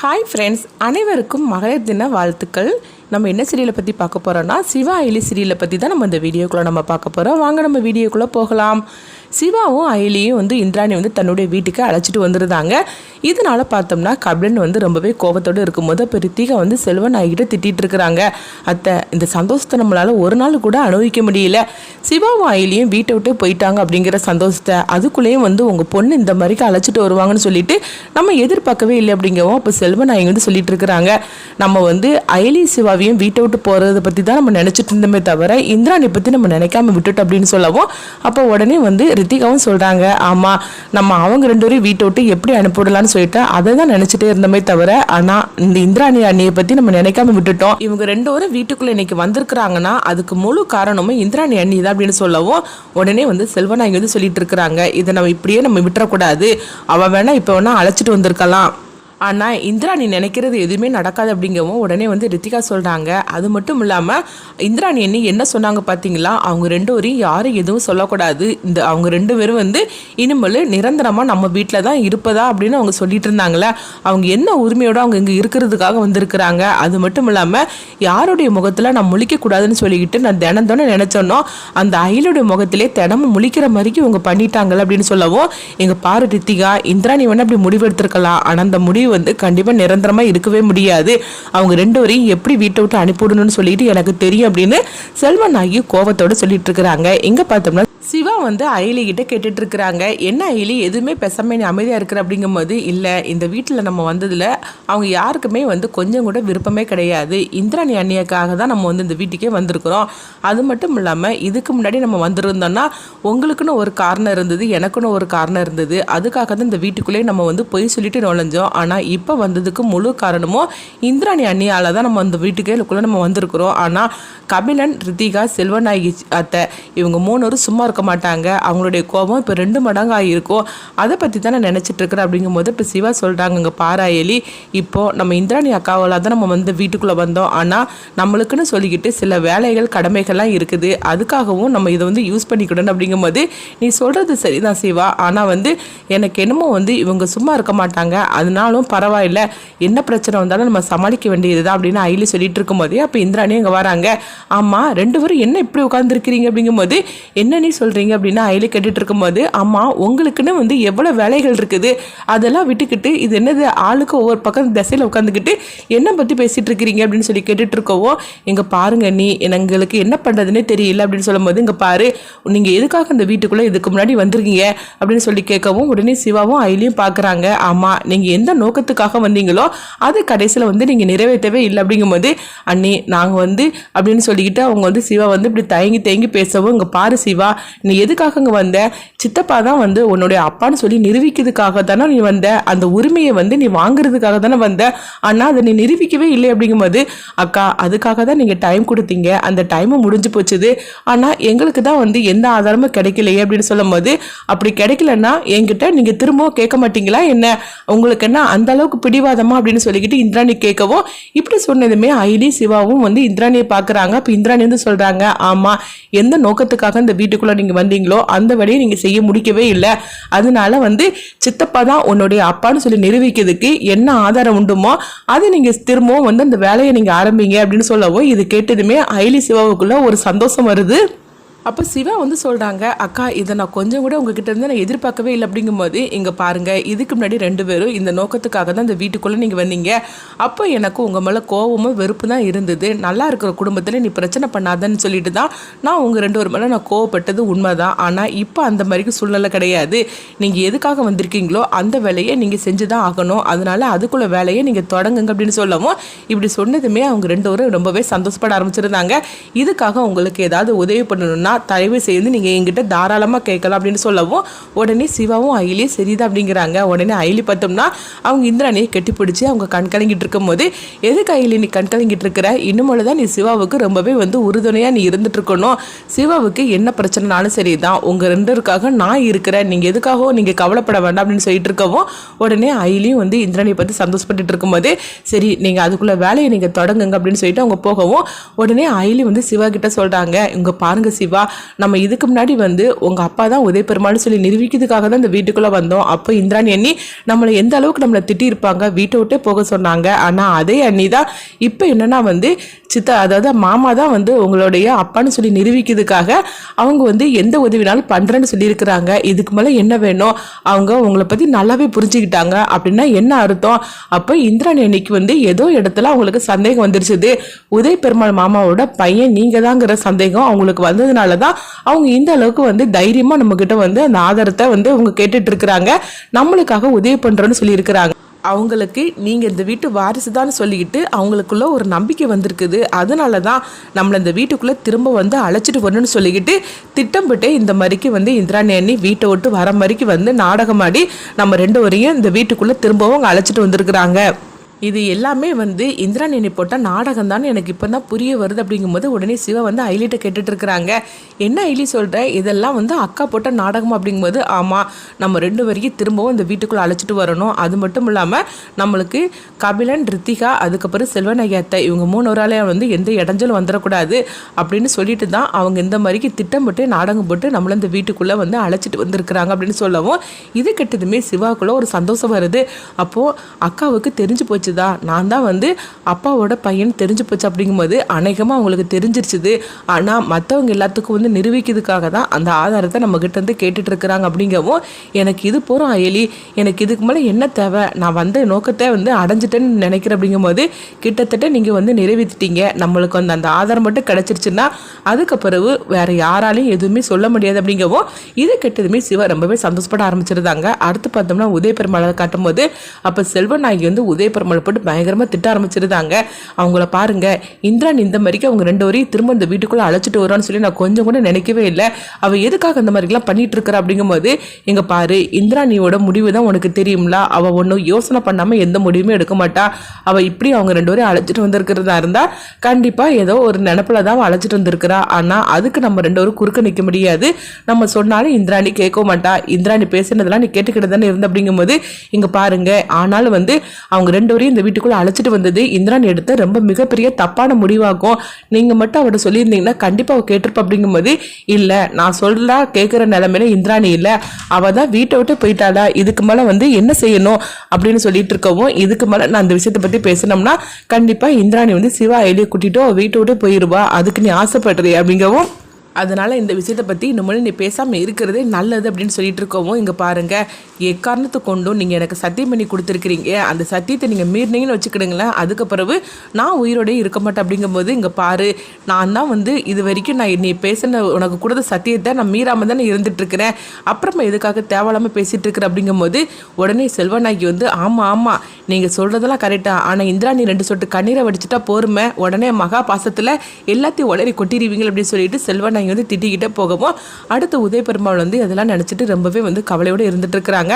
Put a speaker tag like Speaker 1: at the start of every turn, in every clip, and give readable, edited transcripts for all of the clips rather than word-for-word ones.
Speaker 1: Hi friends, அனைவருக்கும் மகளிர் தின வாழ்த்துக்கள். நம்ம என்ன சீரியலை பற்றி பார்க்க போகிறோன்னா, சிவா அயலி சீரியலை பற்றி தான் நம்ம இந்த வீடியோக்குள்ளே நம்ம பார்க்க போகிறோம். வாங்க நம்ம வீடியோக்குள்ளே போகலாம். சிவாவும் அயலியும் இந்திராணி தன்னுடைய வீட்டுக்கு அழைச்சிட்டு வந்துருந்தாங்க. இதனால் பார்த்தோம்னா கபிலன் ரொம்பவே கோபத்தோடு இருக்கும்போது இப்போ ரித்திகா செல்வன் ஆகிட்டு திட்டிகிட்டு இருக்கிறாங்க. அத்தை, இந்த சந்தோஷத்தை நம்மளால் ஒரு நாள் கூட அனுபவிக்க முடியல. சிவாவும் அயலியும் வீட்டை விட்டு போயிட்டாங்க அப்படிங்கிற சந்தோஷத்தை, அதுக்குள்ளேயும் உங்கள் பொண்ணு இந்த மாதிரிக்கு அழைச்சிட்டு வருவாங்கன்னு சொல்லிட்டு நம்ம எதிர்பார்க்கவே இல்லை அப்படிங்கவும் இப்போ செல்வன் ஆகி சொல்லிட்டு இருக்கிறாங்க. நம்ம அயலி சிவாவையும் வீட்டை விட்டு போகிறத பற்றி தான் நம்ம நினச்சிட்டு இருந்தோமே தவிர இந்திராணி பற்றி நம்ம நினைக்காம விட்டுட்டோம் அப்படின்னு சொல்லவும் அப்போ உடனே ரித்திகாவும் சொல்கிறாங்க, ஆமாம், நம்ம அவங்க ரெண்டு பேரும் வீட்டை விட்டு எப்படி அனுப்பிவிடலான்னு சொல்லிட்டு அதை தான் நினச்சிட்டே இருந்தோமே தவிர, ஆனால் இந்த இந்திராணி அண்ணியை பற்றி நம்ம நினைக்காம விட்டுட்டோம். இவங்க ரெண்டு பேரும் வீட்டுக்குள்ளே இன்னைக்கு வந்திருக்கிறாங்கன்னா அதுக்கு முழு காரணமும் இந்திராணி அண்ணி தான் அப்படின்னு சொல்லவும் உடனே செல்வனாகி சொல்லிட்டு இருக்கிறாங்க, இதை நம்ம இப்படியே நம்ம விட்டுறக்கூடாது. அவள் வேணா இப்போ வேணா அழைச்சிட்டு வந்திருக்கலாம், ஆனால் இந்திராணி நினைக்கிறது எதுவுமே நடக்காது அப்படிங்கவும் உடனே ரித்திகா சொல்கிறாங்க. அது மட்டும் இல்லாமல் இந்திராணி அண்ணி என்ன சொன்னாங்க பார்த்தீங்களா, அவங்க ரெண்டு பேரும் யாரும் எதுவும் சொல்லக்கூடாது, இந்த அவங்க ரெண்டு பேரும் இனிமேல் நிரந்தரமாக நம்ம வீட்டில் தான் இருப்பதா அப்படின்னு அவங்க சொல்லிட்டு இருந்தாங்களே. அவங்க என்ன உரிமையோடு அவங்க இங்கே இருக்கிறதுக்காக வந்திருக்கிறாங்க. அது மட்டும் இல்லாமல் யாருடைய முகத்தில் நான் முழிக்கக்கூடாதுன்னு சொல்லிக்கிட்டு நான் தினந்தோன்னு நினச்சோன்னோ அந்த அயலுடைய முகத்திலே தினமும் முழிக்கிற மாதிரிக்கு இவங்க பண்ணிட்டாங்களே அப்படின்னு சொல்லவும், எங்கள் பாரு ரித்திகா, இந்திராணி அப்படி முடிவெடுத்திருக்கலாம், ஆனால் அந்த முடிவு கண்டிப்பா நிரந்தரமா இருக்கவே முடியாது. அவங்க ரெண்டு பேரையும் எப்படி வீட்டை விட்டு அனுப்பிவிடணும்னு சொல்லிட்டு எனக்கு தெரியும் அப்படின்னு செல்வன் ஆகி கோபத்தோடு சொல்லிட்டு இருக்கிறாங்க. எங்க பார்த்தோம்னா சிவா அயலி கிட்ட கேட்டுட்டு இருக்கிறாங்க, என்ன அயலி எதுவுமே பெசாம அமைதியாக இருக்கிற அப்படிங்கும்போது, இல்லை, இந்த வீட்டில் நம்ம வந்ததில் அவங்க யாருக்குமே கொஞ்சம் கூட விருப்பமே கிடையாது. இந்திராணி அண்ணியக்காக தான் நம்ம இந்த வீட்டுக்கே வந்திருக்கிறோம். அது மட்டும் இல்லாமல் இதுக்கு முன்னாடி நம்ம வந்திருந்தோம்னா உங்களுக்குன்னு ஒரு காரணம் இருந்தது, எனக்குன்னு ஒரு காரணம் இருந்தது. அதுக்காக தான் இந்த வீட்டுக்குள்ளேயே நம்ம பொய் சொல்லிட்டு நுழைஞ்சோம். ஆனால் இப்போ வந்ததுக்கு முழு காரணமும் இந்திராணி அண்ணியால் தான் நம்ம அந்த வீட்டுக்குள்ளே நம்ம வந்திருக்கிறோம். ஆனால் கபிலன், ரித்திகா, செல்வநாயகி அத்தை இவங்க மூணு சும்மா இருக்க மாட்டாங்க. அவங்களுடைய கோபம் இப்போ 2 மடங்கு ஆகியிருக்கும். அதை பற்றி தானே நினச்சிட்டு இருக்கிறேன் அப்படிங்கும்போது இப்போ சிவா சொல்கிறாங்க, இங்கே பாராயலி, இப்போது நம்ம இந்திராணி அக்காவால் தான் நம்ம வீட்டுக்குள்ளே வந்தோம். ஆனால் நம்மளுக்குன்னு சொல்லிக்கிட்டு சில வேலைகள் கடமைகள்லாம் இருக்குது. அதுக்காகவும் நம்ம இதை யூஸ் பண்ணிக்கிடணும் அப்படிங்கும்போது, நீ சொல்கிறது சரிதான் சிவா, ஆனால் எனக்கு என்னமோ இவங்க சும்மா இருக்க மாட்டாங்க, அதனாலும் பரவாயில்ல, என்ன பிரச்சனை வந்தாலும் நம்ம சமாளிக்க வேண்டியது தான் அப்படின்னு அயலி சொல்லிட்டு இருக்கும்போதே அப்போ இந்திராணி அங்கே வராங்க. ஆமாம், ரெண்டு பேரும் என்ன இப்படி உட்காந்துருக்கிறீங்க அப்படிங்கும்போது, என்ன நீ சொல்கிறீங்க அப்படின்னு அயலி கேட்டுட்டு இருக்கும்போது, ஆமாம், உங்களுக்குன்னு எவ்வளோ வேலைகள் இருக்குது, அதெல்லாம் விட்டுக்கிட்டு இது என்னது ஆளுக்கு ஒவ்வொரு பக்கம் திசையில் உட்காந்துக்கிட்டு என்ன பற்றி பேசிகிட்டு இருக்கிறீங்க அப்படின்னு சொல்லி கேட்டுட்டு இருக்கவோ, இங்கே பாருங்க, நீ எங்களுக்கு என்ன பண்ணுறதுன்னே தெரியல அப்படின்னு சொல்லும்போது, இங்கே பாரு, நீங்கள் எதுக்காக இந்த வீட்டுக்குள்ளே இதுக்கு முன்னாடி வந்திருக்கீங்க அப்படின்னு சொல்லி கேட்கவும் உடனே சிவாவும் அயலியும் பார்க்குறாங்க. ஆமாம், நீங்கள் எந்த நோக்கத்துக்காக வந்தீங்களோ அது கடைசியில் நீங்கள் நிறைவேற்றவே இல்லை அப்படிங்கும்போது, அண்ணி நாங்கள் அப்படின்னு சொல்லிக்கிட்டு அவங்க சிவா இப்படி தயங்கி பேசவும், இங்கே பாரு சிவா, நீ எதுக்காக இங்கே வந்த, சித்தப்பா தான் உன்னுடைய அப்பான்னு சொல்லி நிரூபிக்கிறதுக்காக தானே நீ வந்த, அந்த உரிமையை நீ வாங்குறதுக்காக தானே வந்த, ஆனால் அதை நீ நிரூபிக்கவே இல்லை அப்படிங்கும்போது, அக்கா அதுக்காக தான் நீங்கள் டைம் கொடுத்தீங்க, அந்த டைமும் முடிஞ்சு போச்சுது, ஆனால் எங்களுக்கு தான் எந்த ஆதாரமும் கிடைக்கலையே அப்படின்னு சொல்லும் போது, அப்படி கிடைக்கலன்னா என்கிட்ட நீங்கள் திரும்பவும் கேட்க மாட்டீங்களா என்ன, உங்களுக்கு என்ன அந்த அளவுக்கு பிடிவாதமா அப்படின்னு சொல்லிக்கிட்டு இந்திராணி கேட்கவும், இப்படி சொன்னதுமே அயலி சிவாவும் இந்திராணியை பார்க்குறாங்க. அப்போ இந்திராணி சொல்கிறாங்க, ஆமாம், எந்த நோக்கத்துக்காக இந்த வீட்டுக்குள்ளே நீங்கள் வந்தீங்களோ அந்த வழியை நீங்கள் செய்ய முடிக்கவே இல்லை, அதனால சித்தப்பா தான் உன்னுடைய அப்பான்னு சொல்லி நிரூபிக்கிறதுக்கு என்ன ஆதாரம் உண்டுமோ அது நீங்கள் திரும்பவும் அந்த வேலையை நீங்கள் ஆரம்பிங்க அப்படின்னு சொல்லவும், இது கேட்டதுமே அயலி சிவாவுக்குள்ள ஒரு சந்தோஷம் வருது. அப்போ சிவா சொல்கிறாங்க, அக்கா இதை நான் கொஞ்சம் கூட உங்ககிட்ட இருந்து நான் எதிர்பார்க்கவே இல்லை அப்படிங்கும்போது, இங்கே பாருங்கள், இதுக்கு முன்னாடி ரெண்டு பேரும் இந்த நோக்கத்துக்காக தான் இந்த வீட்டுக்குள்ளே நீங்கள் வந்தீங்க. அப்போ எனக்கு உங்கள் மேலே கோபமும் வெறுப்பு தான் இருந்தது. நல்லா இருக்கிற குடும்பத்தில் நீ பிரச்சனை பண்ணாதன்னு சொல்லிட்டு தான் நான் உங்கள் ரெண்டு பேர் மேலே நான் கோவப்பட்டது உண்மைதான். ஆனால் இப்போ அந்த மாதிரிக்கு சூழ்நிலை கிடையாது. நீங்கள் எதுக்காக வந்திருக்கீங்களோ அந்த வேலையை நீங்கள் செஞ்சு தான் ஆகணும், அதனால அதுக்குள்ள வேலையை நீங்கள் தொடங்குங்க அப்படின்னு சொல்லவும், இப்படி சொன்னதுமே அவங்க ரெண்டு பேரும் ரொம்பவே சந்தோஷப்பட ஆரம்பிச்சிருந்தாங்க. இதுக்காக உங்களுக்கு ஏதாவது உதவி பண்ணணும்னா தயவு செய்து நீங்கள் என்கிட்ட தாராளமாக கேட்கலாம் அப்படின்னு சொல்லவும், உடனே சிவாவும் அயலியும் சரிதான் அப்படிங்கிறாங்க. உடனே அயலி பார்த்தோம்னா அவங்க இந்திராணியை கட்டிப்பிடிச்சு அவங்க கண் கலங்கிட்டு இருக்கும் போது, எதுக்கு அயலி நீ கண் கலங்கிட்டு இருக்கிற, இன்னும் தான் நீ சிவாவுக்கு ரொம்பவே உறுதுணையாக நீ இருந்துட்டு இருக்கணும், சிவாவுக்கு என்ன பிரச்சனைனாலும் சரி தான், உங்கள் ரெண்டருக்காக நான் இருக்கிறேன், நீங்கள் எதுக்காகவும் நீங்கள் கவலைப்பட வேண்டாம் அப்படின்னு சொல்லிட்டு இருக்கவும், உடனே அயலியும் இந்திராணியை பற்றி சந்தோஷப்பட்டு இருக்கும்போது, சரி நீங்கள் அதுக்குள்ளே வேலையை நீங்கள் தொடங்குங்க அப்படின்னு சொல்லிட்டு அவங்க போகவும், உடனே அயலி சிவா கிட்ட சொல்கிறாங்க, இங்கே பாருங்க சிவா, சிவா, நம்ம இதுக்கு முன்னாடி வந்து உங்கள் அப்பா தான் உதய பெருமாள்னு சொல்லி நிரூபிக்கிறதுக்காக தான் இந்த வீட்டுக்குள்ளே வந்தோம். அப்போ இந்திராணி அண்ணி நம்மளை எந்த அளவுக்கு நம்மளை திட்டியிருப்பாங்க, வீட்டை விட்டே போக சொன்னாங்க. ஆனால் அதே அண்ணி தான் இப்போ என்னன்னா வந்து அதாவது மாமா தான் வந்து உங்களுடைய அப்பான்னு சொல்லி நிரூபிக்கிறதுக்காக அவங்க வந்து எந்த உதவினாலும் பண்ணுறேன்னு சொல்லியிருக்கிறாங்க. இதுக்கு மேலே என்ன வேணும், அவங்க உங்களை பற்றி நல்லாவே புரிஞ்சுக்கிட்டாங்க அப்படின்னா என்ன அர்த்தம்? அப்போ இந்திராணி அன்னைக்கு வந்து ஏதோ இடத்துல அவங்களுக்கு சந்தேகம் வந்துருச்சுது. உதய பெருமாள் மாமாவோட பையன் நீங்கள் தாங்கிற சந்தேகம் அவங்களுக்கு வந்ததுனால தான் அவங்க இந்த அளவுக்கு வந்து தைரியமாக நம்மக்கிட்ட வந்து அந்த ஆதாரத்தை வந்து அவங்க கேட்டுட்டு இருக்கிறாங்க, நம்மளுக்காக உதவி பண்ணுறோன்னு சொல்லியிருக்கிறாங்க. அவங்களுக்கு நீங்கள் இந்த வீட்டு வாரிசு தான் சொல்லிக்கிட்டு அவங்களுக்குள்ள ஒரு நம்பிக்கை வந்திருக்குது. அதனால தான் நம்மளை இந்த வீட்டுக்குள்ளே திரும்ப வந்து அழைச்சிட்டு வரணும்னு சொல்லிக்கிட்டு திட்டமிட்டு இந்த மாதிரிக்கு வந்து இந்திராணி அண்ணி வீட்டை விட்டு வர மாதிரிக்கு வந்து நாடகமாடி நம்ம 2 வரையும் இந்த வீட்டுக்குள்ளே திரும்பவும் அவங்க அழைச்சிட்டு வந்திருக்கிறாங்க. இது எல்லாமே வந்து இந்திராணி போட்ட நாடகம் தான் எனக்கு இப்போ தான் புரிய வருது. அப்படிங்கும்போது உடனே சிவா வந்து ஐலிட்ட கேட்டுட்டு இருக்கிறாங்க. என்ன ஐலி சொல்கிற, இதெல்லாம் வந்து அக்கா போட்ட நாடகம் அப்படிங்கும்போது ஆமாம், நம்ம 2 வரைக்கும் திரும்பவும் இந்த வீட்டுக்குள்ளே அழைச்சிட்டு வரணும். அது மட்டும் இல்லாமல் நம்மளுக்கு கபிலன், ரித்திகா, அதுக்கப்புறம் செல்வநாயகத்தை இவங்க 3 வராலே வந்து எந்த இடைஞ்சலும் வந்துடக்கூடாது அப்படின்னு சொல்லிட்டு தான் அவங்க இந்த மாதிரிக்கு திட்டமிட்டு நாடகம் போட்டு நம்மளை இந்த வீட்டுக்குள்ளே வந்து அழைச்சிட்டு வந்திருக்கிறாங்க அப்படின்னு சொல்லவும் இது கெட்டதுமே சிவாவுக்குள்ளே ஒரு சந்தோஷம் வருது. அப்போது அக்காவுக்கு தெரிஞ்சு போச்சு, நான் தான் வந்து அப்பாவோட பையன் தெரிஞ்சு போச்சு அப்படிங்கும்போது அநேகமாக அவங்களுக்கு தெரிஞ்சிருச்சுது. ஆனால் மற்றவங்க எல்லாத்துக்கும் வந்து நிரூபிக்கிறதுக்காக தான் அந்த ஆதாரத்தை நம்ம கிட்ட இருந்து கேட்டுட்டு இருக்கிறாங்க. அப்படிங்கவும் எனக்கு இது போகிறோம் அயலி, எனக்கு இதுக்கு மேலே என்ன தேவை, நான் வந்த நோக்கத்தை வந்து அடைஞ்சிட்டேன்னு நினைக்கிறேன். அப்படிங்கும்போது கிட்டத்தட்ட நீங்கள் வந்து நிறைவேற்றிட்டீங்க, நம்மளுக்கு வந்து அந்த ஆதாரம் மட்டும் கிடச்சிருச்சுன்னா அதுக்கு பிறகு வேற யாராலையும் எதுவுமே சொல்ல முடியாது. அப்படிங்கவும் இது கெட்டதுமே சிவா ரொம்பவே சந்தோஷப்பட ஆரம்பிச்சிருந்தாங்க. அடுத்து பார்த்தோம்னா உதய பெருமாளை காட்டும் போது அப்போ செல்வநாயகி வந்து உதய பெருமாள் போட்டு பயங்கரமா திட்ட ஆரம்பிச்சிருந்தாங்க. அவங்கள பாருங்க, இந்திராணி இந்த மாதிரிக்கு அவங்க 2 வரையும் திரும்ப இந்த வீட்டுக்குள்ள அழைச்சிட்டு வரான்னு சொல்லி நான் கொஞ்சம் கூட நினைக்கவே இல்லை. அவ எதுக்காக அந்த மாதிரிலாம் பண்ணிட்டு இருக்கிறா அப்படிங்கும்போது, எங்க பாரு, இந்திராணியோட முடிவு தான் உனக்கு தெரியும்ல, அவ ஒன்றும் யோசனை பண்ணாம எந்த முடிவுமே எடுக்க மாட்டா. அவ இப்படி அவங்க 2 வரையும் அழைச்சிட்டு வந்திருக்கிறதா இருந்தா கண்டிப்பா ஏதோ ஒரு நினைப்புல தான் அழைச்சிட்டு வந்திருக்கிறா. ஆனா அதுக்கு நம்ம 2 வரும் குறுக்க நிற்க முடியாது. நம்ம சொன்னாலும் இந்திராணி கேட்க மாட்டா. இந்திராணி பேசுனதெல்லாம் நீ கேட்டுக்கிட்டு தானே இருந்த. அப்படிங்கும்போது இங்க பாருங்க, ஆனாலும் வந்து அவங்க 2 வரையும் இந்த வீட்டுக்குள்ள அழைச்சிட்டு வந்தது இந்திராணி எடுத்து ரொம்ப மிகப்பெரிய தப்பான முடிவாகும். நீங்க மட்டும் அவட சொல்லியிருந்தீங்கன்னா கண்டிப்பா அவ கேட்டிருப்ப. அப்படிங்கும்போது இல்ல, நான் சொல்றா கேட்கிற நிலைமையில இந்திராணி இல்ல, அவ தான் வீட்டை விட்டு போயிட்டாளா, இதுக்கு மேல வந்து என்ன செய்யணும் அப்படின்னு சொல்லிட்டு இருக்கவும், இதுக்கு மேல நான் இந்த விஷயத்தை பத்தி பேசணும்னா கண்டிப்பா இந்திராணி வந்து சிவா ஐலியை கூட்டிட்டு வீட்டை விட்டு போயிருவா, அதுக்கு நீ ஆசைப்படுறீ அப்படிங்கவும், அதனால் இந்த விஷயத்தை பற்றி இனிமேல் நீ பேசாமல் இருக்கிறதே நல்லது அப்படின்னு சொல்லிட்டு இருக்கவும், இங்கே பாருங்கள், எக்காரணத்தை கொண்டும் நீங்கள் எனக்கு சத்தியம் பண்ணி கொடுத்துருக்கிறீங்க, அந்த சத்தியத்தை நீங்கள் மீறினீங்கன்னு வச்சுக்கிடுங்களேன், அதுக்கு பிறகு நான் உயிரோடய இருக்க மாட்டேன். அப்படிங்கும்போது இங்கே பாரு, நான் தான் வந்து இது வரைக்கும் நான் நீ பேசின உனக்கு கொடுத்த சத்தியத்தை நான் மீறாமல் தானே இருந்துகிட்ருக்கிறேன், அப்புறமா எதுக்காக தேவையில்லாமல் பேசிகிட்டு இருக்கிறேன். அப்படிங்கும்போது உடனே செல்வநாயகி வந்து ஆமாம் நீங்கள் சொல்கிறதெல்லாம் கரெக்டாக, ஆனால் இந்திராணி 2 சொட்டு கண்ணீரை வடிச்சிட்டா போருமே, உடனே மகா பாசத்தில் எல்லாத்தையும் உளறி கொட்டிடுவீங்க அப்படின்னு சொல்லிட்டு செல்வநாயகி வந்து திட்டிக்கிட்டே போகவும், அடுத்து உதய பெருமாள் வந்து அதெல்லாம் நினச்சிட்டு ரொம்பவே வந்து கவலையோடு இருந்துட்டு இருக்கிறாங்க.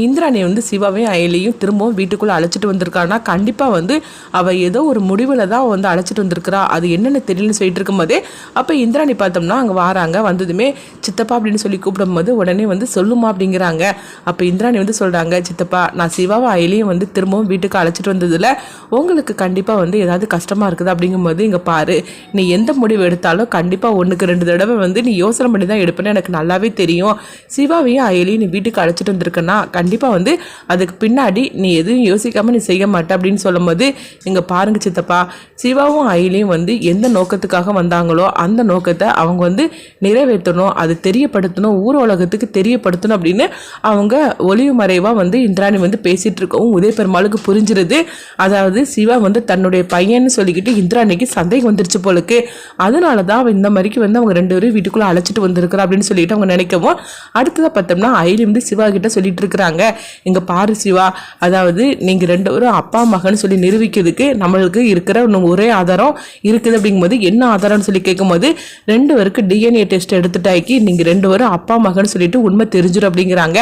Speaker 1: இந்திராணி வந்து சிவாவையும் அயலியும் திரும்பவும் வீட்டுக்குள்ளே அழைச்சிட்டு வந்திருக்காங்கன்னா கண்டிப்பாக வந்து அவள் ஏதோ ஒரு முடிவில் தான் வந்து அழைச்சிட்டு வந்திருக்கிறா, அது என்னென்னு தெரியலன்னு சொல்லிட்டு இருக்கும்போதே அப்போ இந்திராணி பார்த்தோம்னா அங்கே வராங்க. வந்ததுமே சித்தப்பா அப்படின்னு சொல்லி கூப்பிடும்போது உடனே வந்து சொல்லுமா அப்படிங்கிறாங்க. அப்போ இந்திராணி வந்து சொல்கிறாங்க, சித்தப்பா, நான் சிவாவை அயலியும் வந்து திரும்பவும் வீட்டுக்கு அழைச்சிட்டு வந்ததில் உங்களுக்கு கண்டிப்பாக வந்து ஏதாவது கஷ்டமாக இருக்குது. அப்படிங்கும்போது இங்கே பாரு, நீ எந்த முடிவு எடுத்தாலும் கண்டிப்பாக 1க்கு 2 தடவை வந்து நீ யோசனை பண்ணி தான் எடுப்பேன்னு எனக்கு நல்லாவே தெரியும். சிவாவையும் அயலியும் நீ வீட்டுக்கு அழைச்சிட்டு வந்திருக்கன்னா கண்டிப்பாக வந்து அதுக்கு பின்னாடி நீ எதுவும் யோசிக்காமல் நீ செய்ய மாட்டே அப்படின்னு சொல்லும்போது, இங்கே பாருங்க சித்தப்பா, சிவாவும் அயலியும் வந்து எந்த நோக்கத்துக்காக வந்தாங்களோ அந்த நோக்கத்தை அவங்க வந்து நிறைவேற்றணும், அது தெரியப்படுத்தணும், ஊர் உலகத்துக்கு தெரியப்படுத்தணும் அப்படின்னு அவங்க ஒளிவு மறைவாக வந்து இந்திராணி வந்து பேசிகிட்டு இருக்கவும் உதய பெருமாளுக்கு புரிஞ்சிருது. அதாவது சிவா வந்து தன்னுடைய பையன்னு சொல்லிக்கிட்டு இந்திராணிக்கு சந்தேகம் வந்துருச்சு போலுக்கு, அதனால தான் அவன் இந்த மாதிரிக்கு வந்து அவங்க 2 பேரும் வீட்டுக்குள்ளே அழைச்சிட்டு வந்திருக்கிறா அப்படின்னு சொல்லிட்டு அவங்க நினைக்கவும், அடுத்ததாக பார்த்தோம்னா அயலி வந்து சிவா கிட்ட சொல்லிட்டு இருக்கிறாங்க, இங்கே பாரு சிவா, அதாவது நீங்கள் 2 பேரும் அப்பா மகன் சொல்லி நிரூபிக்கிறதுக்கு நம்மளுக்கு இருக்கிற ஒரே ஆதாரம் இருக்குது. அப்படிங்கும்போது என்ன ஆதாரம்னு சொல்லி கேட்கும்போது 2 பேருக்கு DNA டெஸ்ட் எடுத்துட்டாக்கி நீங்கள் 2 பேரும் அப்பா மகன் சொல்லிட்டு உண்மை தெரிஞ்சிடும் அப்படிங்கிறாங்க.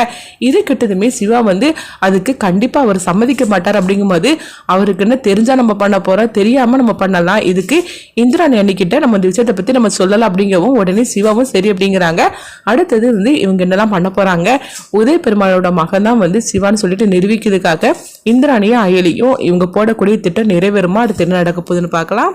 Speaker 1: இது கிட்டதுமே சிவா வந்து அதுக்கு கண்டிப்பாக அவர் சம்மதிக்க மாட்டார். அப்படிங்கும்போது அவருக்கு என்ன தெரிஞ்சால் நம்ம பண்ண போகிறோம், தெரியாமல் நம்ம பண்ணலாம், இதுக்கு இந்திராணி அன்னிக்கிட்ட நம்ம இந்த விஷயத்தை பற்றி நம்ம சொல்லலாம் அப்படிங்கவும் உடனே சிவாவும் சரி அப்படிங்கிறாங்க. அடுத்தது வந்து இவங்க என்னெல்லாம் பண்ண போகிறாங்க, உதய பெருமாளோட மகன் தான் வந்து சிவான்னு சொல்லிட்டு நிரூபிக்கிறதுக்காக இந்திராணியும் அயலியும் இவங்க போடக்கூடிய திட்டம் நிறைவேறுமா, அடுத்து என்ன நடக்க போகுதுன்னு பார்க்கலாம்.